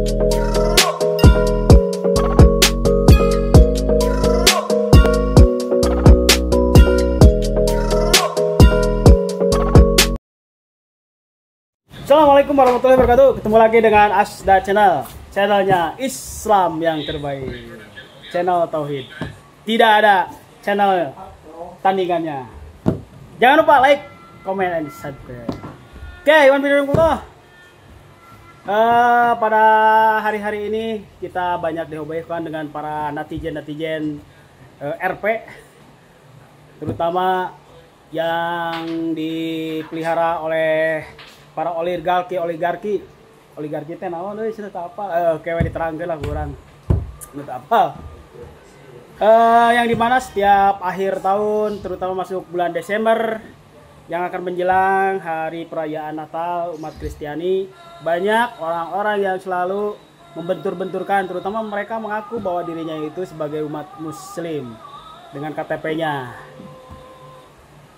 Assalamualaikum warahmatullahi wabarakatuh. Ketemu lagi dengan Asda Channel, channelnya Islam yang terbaik, channel Tauhid. Tidak ada channel tandingannya. Jangan lupa like, comment, and subscribe. Oke, Iwan Bidullah. Pada hari-hari ini kita banyak dihebohkan dengan para netizen RP, terutama yang dipelihara oleh para oligarki teh naon euy cenah apa kewe diterangkeun lah kurang cenah apa yang dimana setiap akhir tahun terutama masuk bulan Desember yang akan menjelang hari perayaan Natal umat Kristiani, banyak orang-orang yang selalu membentur-benturkan, terutama mereka mengaku bahwa dirinya itu sebagai umat muslim dengan KTP-nya.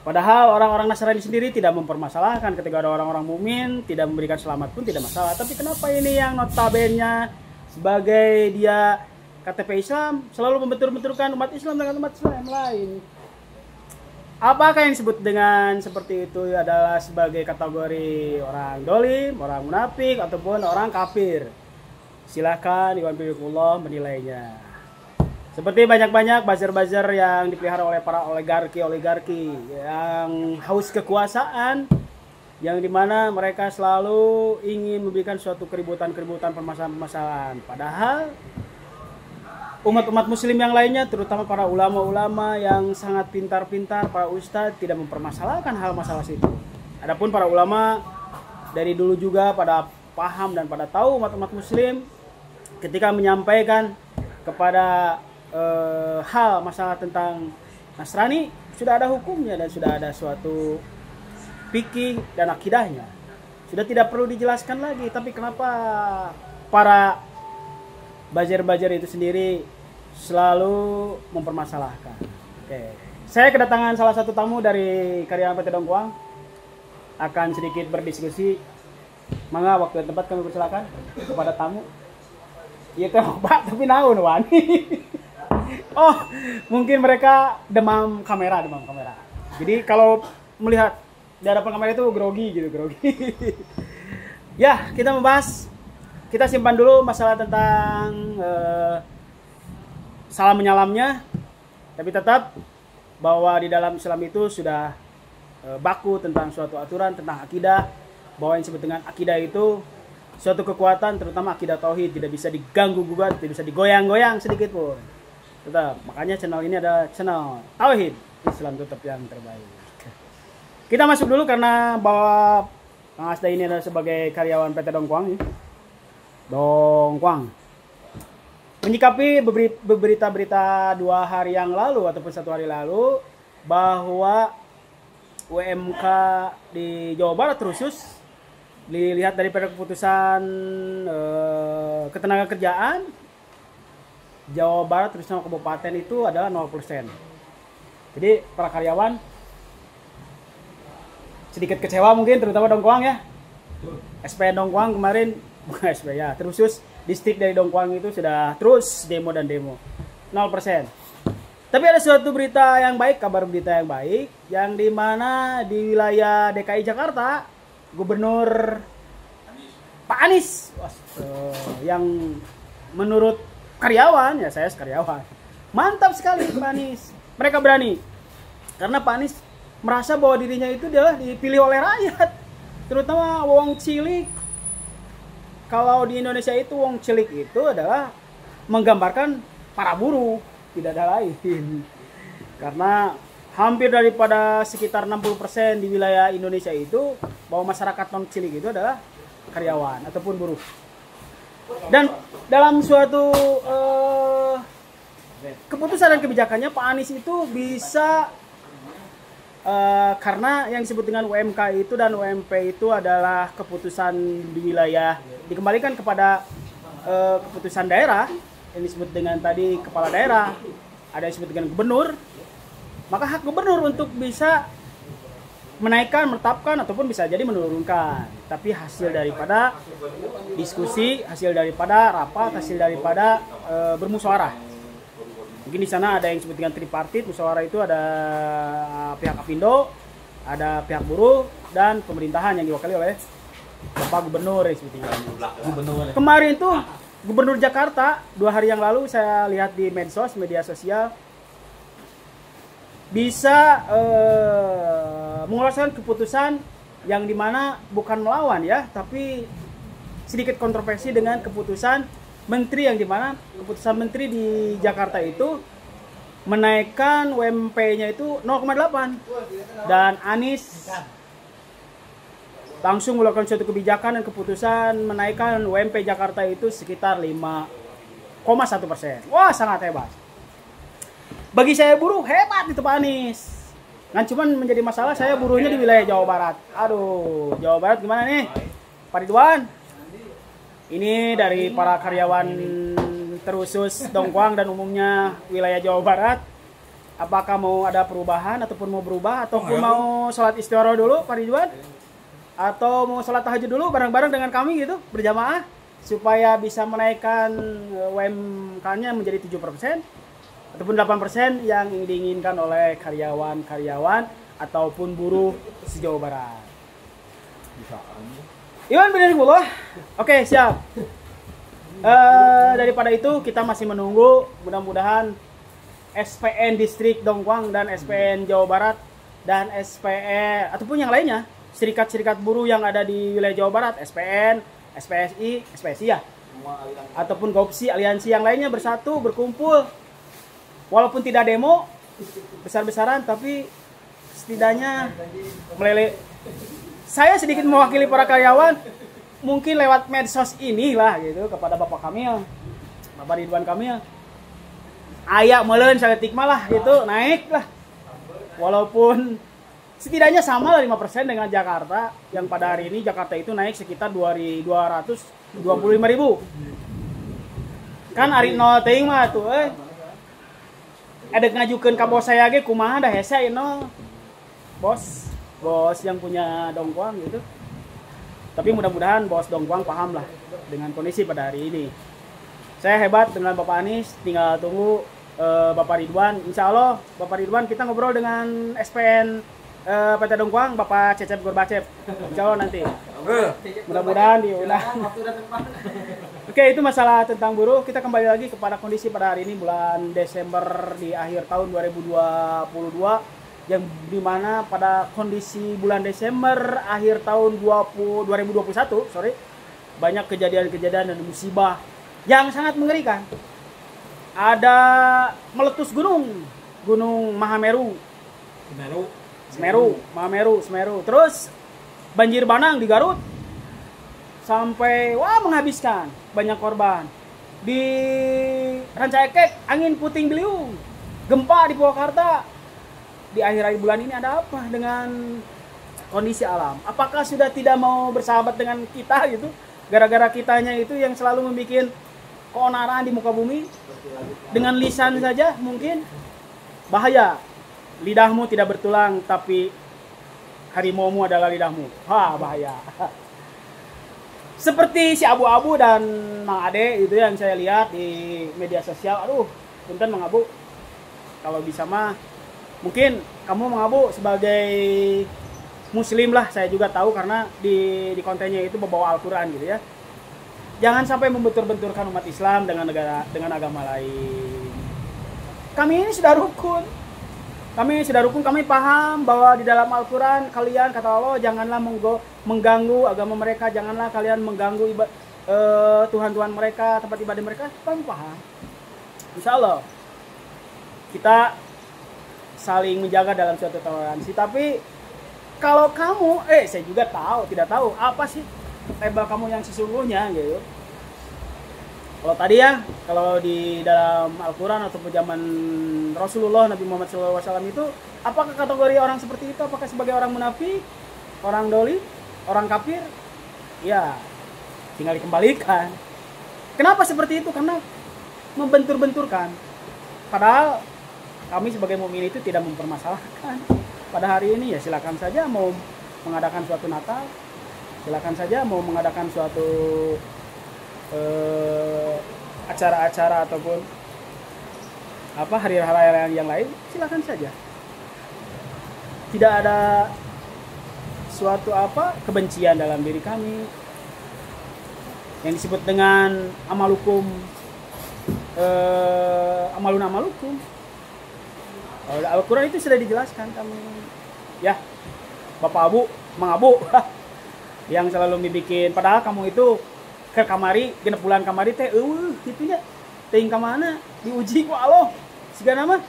Padahal orang-orang Nasrani sendiri tidak mempermasalahkan ketika ada orang-orang mukmin tidak memberikan selamat pun tidak masalah. Tapi kenapa ini yang notabene sebagai dia KTP Islam selalu membentur-benturkan umat Islam dengan umat Islam yang lain? Apakah yang disebut dengan seperti itu adalah sebagai kategori orang dolim, orang munafik, ataupun orang kafir? Silakan Iwan Bidullah menilainya. Seperti banyak-banyak buzzer-buzzer yang dipelihara oleh para oligarki yang haus kekuasaan, yang dimana mereka selalu ingin memberikan suatu keributan, permasalahan-permasalahan. Padahal umat-umat muslim yang lainnya, terutama para ulama-ulama yang sangat pintar-pintar, para ustadz tidak mempermasalahkan hal masalah itu. Adapun para ulama dari dulu juga pada paham dan pada tahu umat-umat muslim ketika menyampaikan kepada hal masalah tentang Nasrani sudah ada hukumnya dan sudah ada suatu fikih dan akidahnya, sudah tidak perlu dijelaskan lagi. Tapi kenapa para buzzer itu sendiri selalu mempermasalahkan? Oke, saya kedatangan salah satu tamu dari karyawan PT Dongkuang, akan sedikit berdiskusi. Mangga waktu dan tempat kami persilakan kepada tamu. Iya teh Pak, tapi naon wani. Oh, mungkin mereka demam kamera. Jadi kalau melihat di hadapan kamera itu grogi. Ya, kita simpan dulu masalah tentang salam menyalamnya. Tapi tetap bahwa di dalam Islam itu sudah baku tentang suatu aturan tentang akidah, bahwa yang disebut dengan akidah itu suatu kekuatan, terutama akidah tauhid, tidak bisa diganggu gugat, tidak bisa digoyang-goyang sedikit pun. Tetap, makanya channel ini adalah channel Tauhid Islam tetap yang terbaik. Kita masuk dulu karena bahwa Kang Asda ini adalah sebagai karyawan PT Dongkuang. Menyikapi berita-berita 2 hari yang lalu ataupun 1 hari lalu bahwa UMK di Jawa Barat khusus dilihat daripada keputusan ketenagakerjaan Jawa Barat terus sama kabupaten itu adalah 0%. Jadi para karyawan sedikit kecewa mungkin, terutama Dongkuang ya. SP Dongkuang kemarin, bukan SP ya, terusus distrik dari Dongkuang itu sudah terus demo 0%. Tapi ada suatu berita yang baik, kabar berita yang baik, yang dimana di wilayah DKI Jakarta, Gubernur Pak Anies, yang menurut karyawan, ya saya karyawan, mantap sekali Pak Anies. Mereka berani karena Pak Anies merasa bahwa dirinya itu adalah dipilih oleh rakyat, terutama wong cilik. Kalau di Indonesia itu wong cilik itu adalah menggambarkan para buruh, tidak ada lain. Karena hampir daripada sekitar 60% di wilayah Indonesia itu bahwa masyarakat non cilik itu adalah karyawan ataupun buruh. Dan dalam suatu keputusan dan kebijakannya Pak Anies itu bisa karena yang disebut dengan UMK itu dan UMP itu adalah keputusan di wilayah dikembalikan kepada keputusan daerah yang disebut dengan tadi kepala daerah, ada yang disebut dengan gubernur, maka hak gubernur untuk bisa menaikkan, menetapkan, ataupun bisa jadi menurunkan. Tapi hasil daripada diskusi, hasil daripada rapat, hasil daripada bermusyawarah. Mungkin di sana ada yang disebut dengan tripartit. Musyawarah itu ada pihak Apindo, ada pihak buruh, dan pemerintahan yang diwakili oleh Bapak Gubernur ya sebetulnya. Kemarin tuh Gubernur Jakarta 2 hari yang lalu saya lihat di medsos, media sosial, bisa mengeluarkan keputusan yang dimana bukan melawan ya, tapi sedikit kontroversi dengan keputusan menteri, yang dimana keputusan menteri di Jakarta itu menaikkan UMP-nya itu 0,8, dan Anies langsung melakukan suatu kebijakan dan keputusan menaikkan UMP Jakarta itu sekitar 5,1%. Wah, sangat hebat. Bagi saya buruh, hebat itu Pak Anies. Nah, cuman menjadi masalah saya buruhnya di wilayah Jawa Barat. Aduh, Jawa Barat gimana nih? Pak Ridwan? Ini dari para karyawan terusus Dongkwang dan umumnya wilayah Jawa Barat. Apakah mau ada perubahan ataupun mau berubah, ataupun mau sholat istikharah dulu Pak Ridwan? Atau mau sholat tahajud dulu bareng-bareng dengan kami gitu, berjamaah, supaya bisa menaikkan UMK-nya menjadi 7% ataupun 8% yang diinginkan oleh karyawan-karyawan ataupun buruh se-Jawa Barat. Iwan Binarifullah. Oke, siap. Daripada itu kita masih menunggu, mudah-mudahan SPN Distrik Dongkwang dan SPN Jawa Barat dan SPN ataupun yang lainnya, serikat-serikat buruh yang ada di wilayah Jawa Barat, SPN, SPSI ya, ataupun GOPSI, aliansi yang lainnya bersatu, berkumpul, walaupun tidak demo besar-besaran, tapi setidaknya meleleh. Saya sedikit mewakili para karyawan, mungkin lewat medsos inilah gitu, kepada Bapak Kamil, Bapak Ridwan Kamil, ayak meuleun saletik malah gitu, naik lah, walaupun setidaknya sama lah 5% dengan Jakarta, yang pada hari ini Jakarta itu naik sekitar 225.000. Kan ari nol teuing mah tuh ada ngajukeun ka bos saya ge kumaha dah hese no. Bos yang punya Dongkwang gitu. Tapi mudah-mudahan bos Dongkwang paham lah dengan kondisi pada hari ini. Saya hebat dengan Bapak Anies, tinggal tunggu Bapak Ridwan. Insya Allah Bapak Ridwan kita ngobrol dengan SPN PT Dongkwang, Bapak Cecep Gorbacep. Insya Allah nanti. Mudah-mudahan diundang. Oke, itu masalah tentang buruh. Kita kembali lagi kepada kondisi pada hari ini, bulan Desember di akhir tahun 2022, yang dimana pada kondisi bulan Desember akhir tahun 2021, banyak kejadian-kejadian dan musibah yang sangat mengerikan. Ada meletus gunung Mahameru. Semeru. Terus banjir bandang di Garut sampai menghabiskan banyak korban. Di Rancaekek angin puting beliung, gempa di Purwakarta. Di akhir bulan ini ada apa dengan kondisi alam? Apakah sudah tidak mau bersahabat dengan kita gitu? Gara-gara kitanya itu yang selalu membuat keonaran di muka bumi. Dengan lisan saja mungkin bahaya. Lidahmu tidak bertulang, tapi harimaumu adalah lidahmu. Bahaya. Seperti si Abu-Abu dan Mang Ade itu yang saya lihat di media sosial. Aduh, punten Mang Abu. Kalau bisa mah, mungkin kamu Mang Abu sebagai muslim lah, saya juga tahu karena di kontennya itu membawa Al-Quran gitu ya. Jangan sampai membentur-benturkan umat Islam dengan agama lain. Kami ini sudah rukun. Kami paham bahwa di dalam Al-Quran kalian, kata Allah, janganlah mengganggu agama mereka, janganlah kalian mengganggu Tuhan-Tuhan mereka, tempat ibadah mereka. Kami paham. Insya Allah kita saling menjaga dalam suatu toleransi. Tapi kalau kamu, saya juga tidak tahu apa sih label kamu yang sesungguhnya gitu. Kalau tadi ya, kalau di dalam Al-Quran ataupun zaman Rasulullah Nabi Muhammad SAW itu, apakah kategori orang seperti itu? Apakah sebagai orang munafik, orang doli, orang kafir? Ya, tinggal dikembalikan. Kenapa seperti itu? Karena membentur-benturkan. Padahal kami sebagai mukmin itu tidak mempermasalahkan. pada hari ini, ya silakan saja mau mengadakan suatu Natal, silakan saja mau mengadakan suatu acara-acara ataupun apa hari-hari yang lain, silakan saja. Tidak ada suatu kebencian dalam diri kami yang disebut dengan amalukum, amalun amalukum. Al-Quran itu sudah dijelaskan kami, ya Bapak Abu, Mang Abu yang selalu dibikin, padahal kamu itu ke kamari, genep bulan kamari teh, gitunya, ting kemana, diuji ku Allah, sigana mah,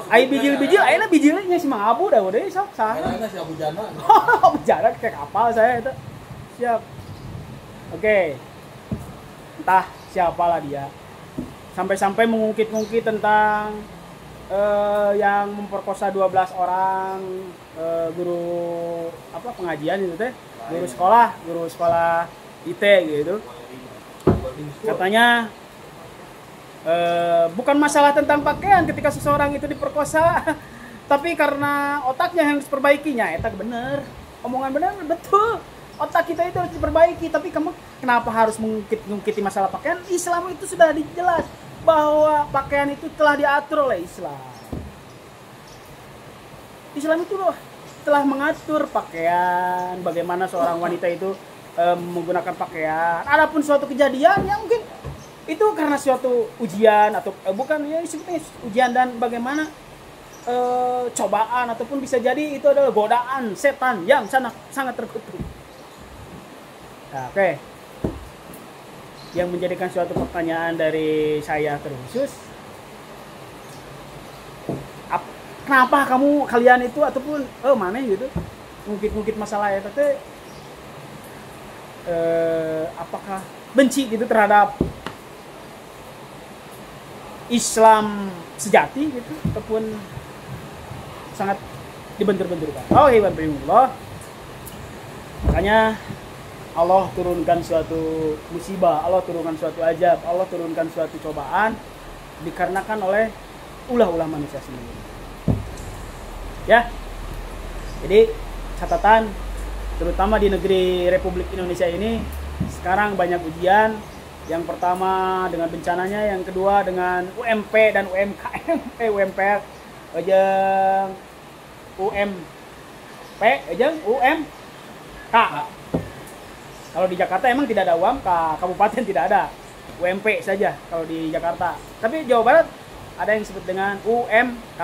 ai bijil-bijil, ayeuna bijilnya si Mang Abu dah udah, sok salah. Ayeuna si Abu Jana. Abu Jana kayak kapal saya itu, siap. Oke, entah siapalah dia, sampai-sampai mengungkit-ungkit tentang yang memperkosa 12 orang guru pengajian itu teh, guru sekolah IT gitu. Katanya bukan masalah tentang pakaian ketika seseorang itu diperkosa, tapi karena otaknya yang harus diperbaikinya. Eta bener, omongan bener, betul. Otak kita itu harus diperbaiki, tapi kamu kenapa harus mengungkiti masalah pakaian? Islam itu sudah dijelas bahwa pakaian itu telah diatur oleh Islam. Islam itu loh telah mengatur pakaian, bagaimana seorang wanita itu menggunakan pakaian. Adapun suatu kejadian yang mungkin itu karena suatu ujian atau bukan ya disebutnya ujian, dan bagaimana cobaan ataupun bisa jadi itu adalah godaan setan yang sangat terkutuk. Nah, oke. Yang menjadikan suatu pertanyaan dari saya terkhusus, kenapa kalian itu ataupun mana gitu ngungkit masalah itu teh, apakah benci gitu terhadap Islam sejati gitu ataupun sangat dibentur-benturkan. Oh hewan Allah, makanya Allah turunkan suatu musibah, Allah turunkan suatu azab, Allah turunkan suatu cobaan dikarenakan oleh ulah-ulah manusia sendiri. Ya, jadi catatan terutama di negeri Republik Indonesia ini sekarang banyak ujian. Yang pertama dengan bencananya, yang kedua dengan UMP dan UMKM, UMPR, ejeng UMP, ejeng UMK. Kalau di Jakarta emang tidak ada UMK, kabupaten tidak ada, UMP saja kalau di Jakarta. Tapi Jawa Barat ada yang disebut dengan UMK.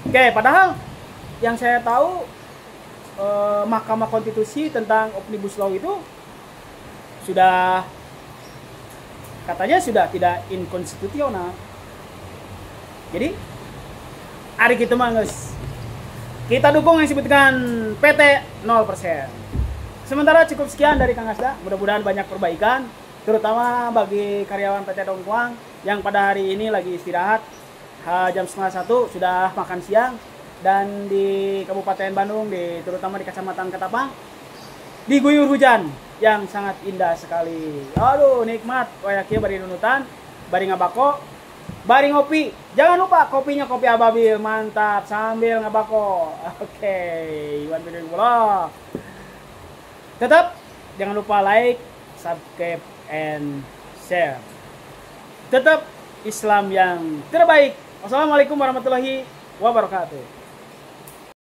Oke, padahal yang saya tahu Mahkamah Konstitusi tentang Omnibus Law itu sudah katanya sudah tidak inkonstitusional. Jadi hari kita mangus kita dukung yang disebutkan PT 0%. Sementara cukup sekian dari Kang Asda. Mudah-mudahan banyak perbaikan, terutama bagi karyawan PT Dongkuang yang pada hari ini lagi istirahat. Jam 12:30 sudah makan siang, dan di Kabupaten Bandung, terutama di Kecamatan Ketapang, diguyur hujan yang sangat indah sekali. Aduh, nikmat. Wayaknya bari nunutan, bari ngabako, bari ngopi. Jangan lupa kopinya kopi Ababil, mantap sambil ngabako. Oke, Iwan Bidullah. Tetap jangan lupa like, subscribe, and share. Tetap Islam yang terbaik. Wassalamualaikum warahmatullahi wabarakatuh.